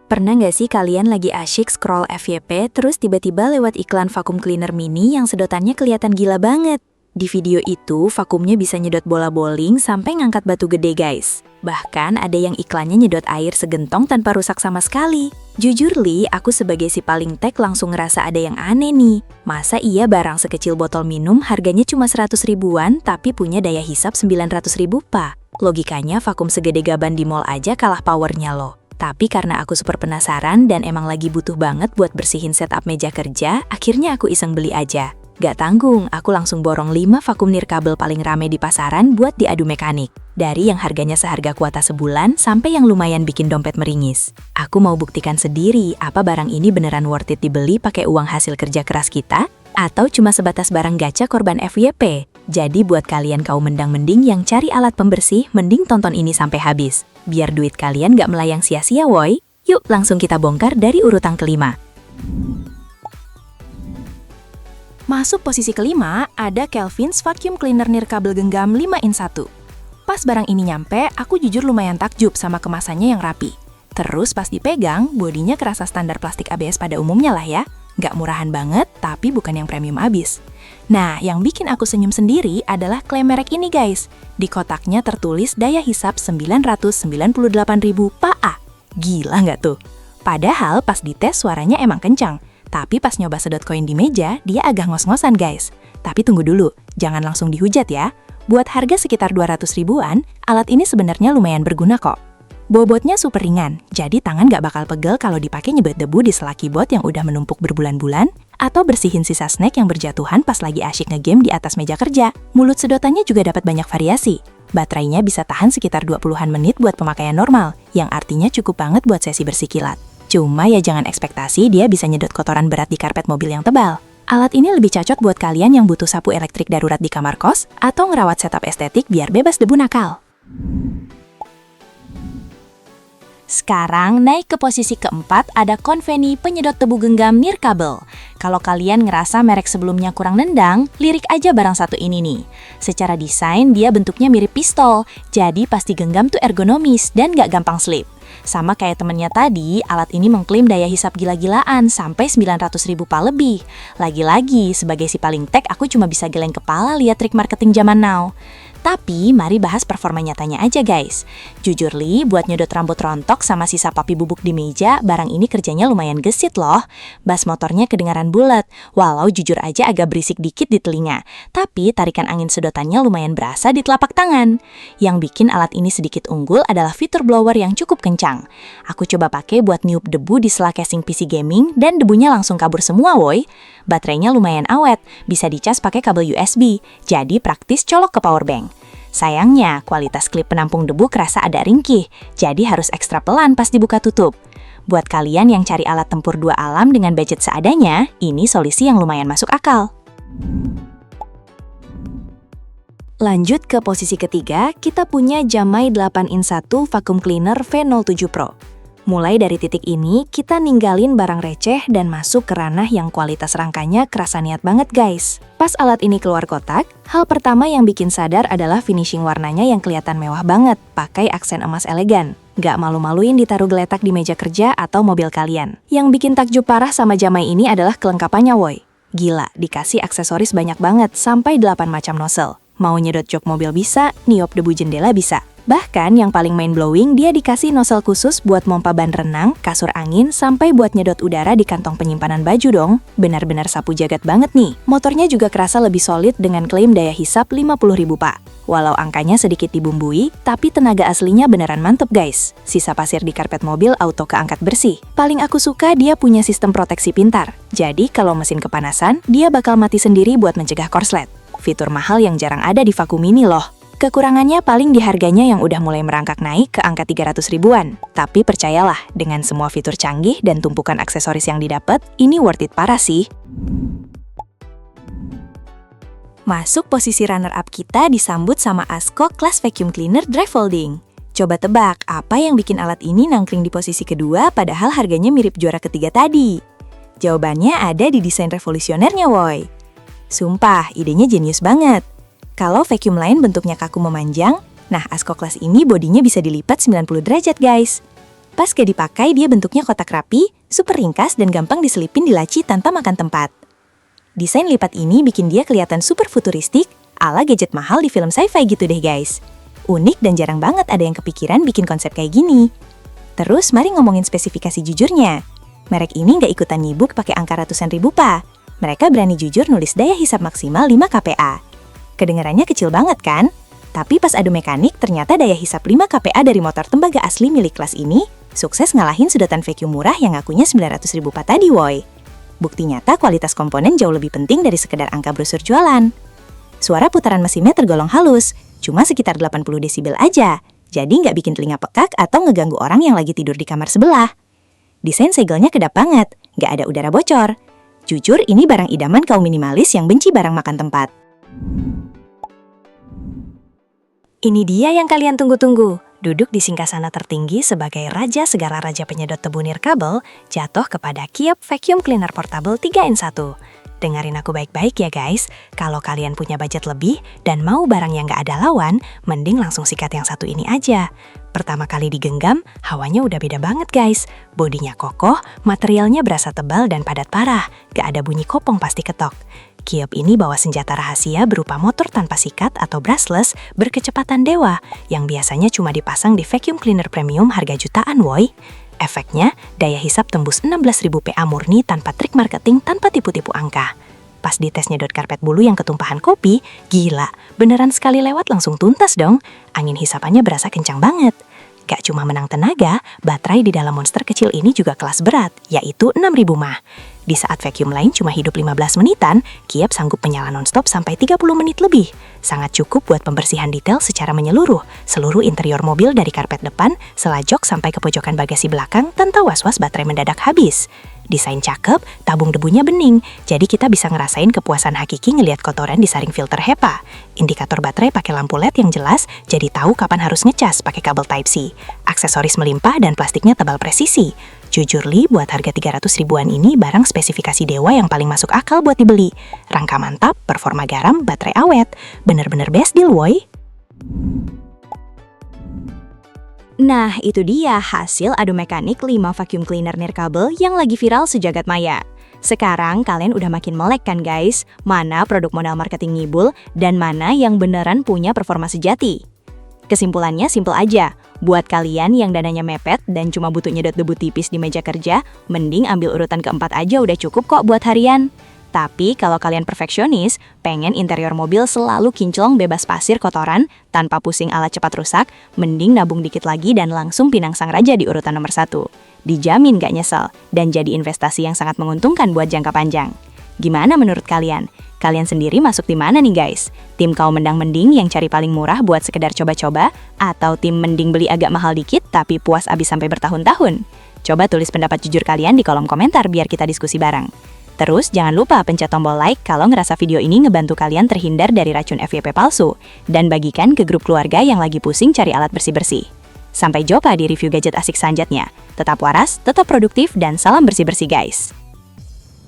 Pernah nggak sih kalian lagi asyik scroll FYP terus tiba-tiba lewat iklan vakum cleaner mini yang sedotannya kelihatan gila banget? Di video itu, vakumnya bisa nyedot bola bowling sampai ngangkat batu gede guys. Bahkan ada yang iklannya nyedot air segentong tanpa rusak sama sekali. Jujur Li, aku sebagai si paling tech langsung ngerasa ada yang aneh nih. Masa iya barang sekecil botol minum harganya cuma 100 ribuan tapi punya daya hisap 900 ribu pak? Logikanya vakum segede gaban di mall aja kalah powernya loh. Tapi karena aku super penasaran dan emang lagi butuh banget buat bersihin setup meja kerja, akhirnya aku iseng beli aja. Gak tanggung, aku langsung borong 5 vakum nirkabel paling rame di pasaran buat diadu mekanik. Dari yang harganya seharga kuota sebulan sampai yang lumayan bikin dompet meringis. Aku mau buktikan sendiri apa barang ini beneran worth it dibeli pakai uang hasil kerja keras kita, atau cuma sebatas barang gacha korban FYP. Jadi buat kalian kaum mendang-mending yang cari alat pembersih, mending tonton ini sampai habis. Biar duit kalian gak melayang sia-sia woy. Yuk langsung kita bongkar dari urutan kelima. Masuk posisi kelima, ada Kelvin's Vacuum Cleaner Nirkabel Genggam 5in1. Pas barang ini nyampe, aku jujur lumayan takjub sama kemasannya yang rapi. Terus pas dipegang, bodinya kerasa standar plastik ABS pada umumnya lah ya. Nggak murahan banget, tapi bukan yang premium abis. Nah, yang bikin aku senyum sendiri adalah klaim merek ini guys. Di kotaknya tertulis daya hisap 998.000 PA. Gila nggak tuh? Padahal pas dites suaranya emang kencang. Tapi pas nyoba sedot koin di meja, dia agak ngos-ngosan guys. Tapi tunggu dulu, jangan langsung dihujat ya. Buat harga sekitar 200 ribuan, alat ini sebenarnya lumayan berguna kok. Bobotnya super ringan, jadi tangan gak bakal pegel kalau dipakai nyebet debu di sela keyboard yang udah menumpuk berbulan-bulan, atau bersihin sisa snack yang berjatuhan pas lagi asyik ngegame di atas meja kerja. Mulut sedotannya juga dapat banyak variasi. Baterainya bisa tahan sekitar 20-an menit buat pemakaian normal, yang artinya cukup banget buat sesi bersih kilat. Cuma ya jangan ekspektasi dia bisa nyedot kotoran berat di karpet mobil yang tebal. Alat ini lebih cocok buat kalian yang butuh sapu elektrik darurat di kamar kos, atau ngerawat setup estetik biar bebas debu nakal. Sekarang naik ke posisi keempat ada Conveni penyedot debu genggam nirkabel. Kalau kalian ngerasa merek sebelumnya kurang nendang, lirik aja barang satu ini nih. Secara desain dia bentuknya mirip pistol, jadi pas digenggam tuh ergonomis dan gak gampang slip. Sama kayak temennya tadi, alat ini mengklaim daya hisap gila-gilaan sampai 900 ribu PA lebih. Lagi-lagi, sebagai si paling tech aku cuma bisa geleng kepala lihat trik marketing zaman now. Tapi, mari bahas performa nyatanya aja guys. Jujur Li, buat nyedot rambut rontok sama sisa papi bubuk di meja, barang ini kerjanya lumayan gesit loh. Bass motornya kedengaran bulat, walau jujur aja agak berisik dikit di telinga. Tapi, tarikan angin sedotannya lumayan berasa di telapak tangan. Yang bikin alat ini sedikit unggul adalah fitur blower yang cukup kencang. Aku coba pakai buat niup debu di sela casing PC gaming, dan debunya langsung kabur semua woy. Baterainya lumayan awet, bisa dicas pakai kabel USB, jadi praktis colok ke powerbank. Sayangnya, kualitas klip penampung debu kerasa ada ringkih, jadi harus ekstra pelan pas dibuka tutup. Buat kalian yang cari alat tempur dua alam dengan budget seadanya, ini solusi yang lumayan masuk akal. Lanjut ke posisi ketiga, kita punya Jamai 8in1 Vacuum Cleaner V07 Pro. Mulai dari titik ini, kita ninggalin barang receh dan masuk ke ranah yang kualitas rangkanya kerasa niat banget guys. Pas alat ini keluar kotak, hal pertama yang bikin sadar adalah finishing warnanya yang kelihatan mewah banget, pakai aksen emas elegan. Gak malu-maluin ditaruh geletak di meja kerja atau mobil kalian. Yang bikin takjub parah sama Jamai ini adalah kelengkapannya woy. Gila, dikasih aksesoris banyak banget, sampai 8 macam nozzle. Mau nyedot jok mobil bisa, niup debu jendela bisa. Bahkan yang paling mind-blowing, dia dikasih nozzle khusus buat pompa ban renang, kasur angin, sampai buat nyedot udara di kantong penyimpanan baju dong. Benar-benar sapu jagat banget nih. Motornya juga kerasa lebih solid dengan klaim daya hisap 50.000 PA. Walau angkanya sedikit dibumbui, tapi tenaga aslinya beneran mantep guys. Sisa pasir di karpet mobil auto keangkat bersih. Paling aku suka dia punya sistem proteksi pintar. Jadi kalau mesin kepanasan, dia bakal mati sendiri buat mencegah korslet. Fitur mahal yang jarang ada di vakum ini loh. Kekurangannya paling di harganya yang udah mulai merangkak naik ke angka 300 ribuan. Tapi percayalah, dengan semua fitur canggih dan tumpukan aksesoris yang didapat, ini worth it parah sih. Masuk posisi runner-up kita disambut sama Asko Class Vacuum Cleaner Dry Folding. Coba tebak, apa yang bikin alat ini nangkring di posisi kedua padahal harganya mirip juara ketiga tadi? Jawabannya ada di desain revolusionernya woy. Sumpah, idenya jenius banget. Kalau vacuum lain bentuknya kaku memanjang, nah Asko Class ini bodinya bisa dilipat 90 derajat guys. Pas gak dipakai, dia bentuknya kotak rapi, super ringkas dan gampang diselipin di laci tanpa makan tempat. Desain lipat ini bikin dia kelihatan super futuristik, ala gadget mahal di film sci-fi gitu deh guys. Unik dan jarang banget ada yang kepikiran bikin konsep kayak gini. Terus mari ngomongin spesifikasi jujurnya. Merek ini nggak ikutan nyibuk pakai angka ratusan ribu pa. Mereka berani jujur nulis daya hisap maksimal 5 kPa. Kedengarannya kecil banget kan? Tapi pas adu mekanik, ternyata daya hisap 5 kPa dari motor tembaga asli milik kelas ini sukses ngalahin sedotan vacuum murah yang ngakunya 900 ribu pa tadi woy. Bukti nyata kualitas komponen jauh lebih penting dari sekedar angka brosur jualan. Suara putaran mesinnya tergolong halus, cuma sekitar 80 desibel aja, jadi nggak bikin telinga pekak atau ngeganggu orang yang lagi tidur di kamar sebelah. Desain segelnya kedap banget, nggak ada udara bocor. Jujur, ini barang idaman kaum minimalis yang benci barang makan tempat. Ini dia yang kalian tunggu-tunggu. Duduk di singgasana tertinggi sebagai raja segala raja penyedot tebu nirkabel, jatuh kepada Kiev Vacuum Cleaner Portable 3in1. Dengerin aku baik-baik ya guys, kalau kalian punya budget lebih dan mau barang yang gak ada lawan, mending langsung sikat yang satu ini aja. Pertama kali digenggam, hawanya udah beda banget guys. Bodinya kokoh, materialnya berasa tebal dan padat parah, gak ada bunyi kopong pasti ketok. Kiev ini bawa senjata rahasia berupa motor tanpa sikat atau brushless berkecepatan dewa yang biasanya cuma dipasang di vacuum cleaner premium harga jutaan woy. Efeknya, daya hisap tembus 16.000 PA murni tanpa trik marketing tanpa tipu-tipu angka. Pas dites nyedot karpet bulu yang ketumpahan kopi, gila, beneran sekali lewat langsung tuntas dong. Angin hisapannya berasa kencang banget. Gak cuma menang tenaga, baterai di dalam monster kecil ini juga kelas berat, yaitu 6.000 mAh. Di saat vacuum lain cuma hidup 15 menitan, Kiev sanggup menyala nonstop sampai 30 menit lebih. Sangat cukup buat pembersihan detail secara menyeluruh, seluruh interior mobil dari karpet depan, selajok sampai ke pojokan bagasi belakang tanpa was-was baterai mendadak habis. Desain cakep, tabung debunya bening, jadi kita bisa ngerasain kepuasan hakiki ngelihat kotoran disaring filter HEPA. Indikator baterai pakai lampu LED yang jelas, jadi tahu kapan harus ngecas pakai kabel Type-C. Aksesoris melimpah dan plastiknya tebal presisi. Jujur li, buat harga 300 ribuan ini barang spesifikasi dewa yang paling masuk akal buat dibeli. Rangka mantap, performa garam, baterai awet. Bener-bener best deal woy. Nah, itu dia hasil adu mekanik 5 vacuum cleaner nirkabel yang lagi viral sejagat maya. Sekarang kalian udah makin melek kan guys, mana produk modal marketing ngibul dan mana yang beneran punya performa sejati. Kesimpulannya simpel aja, buat kalian yang dananya mepet dan cuma butuh nyedot debu tipis di meja kerja, mending ambil urutan keempat aja udah cukup kok buat harian. Tapi kalau kalian perfeksionis, pengen interior mobil selalu kinclong bebas pasir kotoran, tanpa pusing alat cepat rusak, mending nabung dikit lagi dan langsung pinang sang raja di urutan nomor 1. Dijamin gak nyesel, dan jadi investasi yang sangat menguntungkan buat jangka panjang. Gimana menurut kalian? Kalian sendiri masuk di mana nih guys? Tim kaum mendang-mending yang cari paling murah buat sekedar coba-coba? Atau tim mending beli agak mahal dikit tapi puas abis sampai bertahun-tahun? Coba tulis pendapat jujur kalian di kolom komentar biar kita diskusi bareng. Terus jangan lupa pencet tombol like kalau ngerasa video ini ngebantu kalian terhindar dari racun FYP palsu. Dan bagikan ke grup keluarga yang lagi pusing cari alat bersih-bersih. Sampai jumpa di review gadget asik selanjutnya. Tetap waras, tetap produktif, dan salam bersih-bersih guys.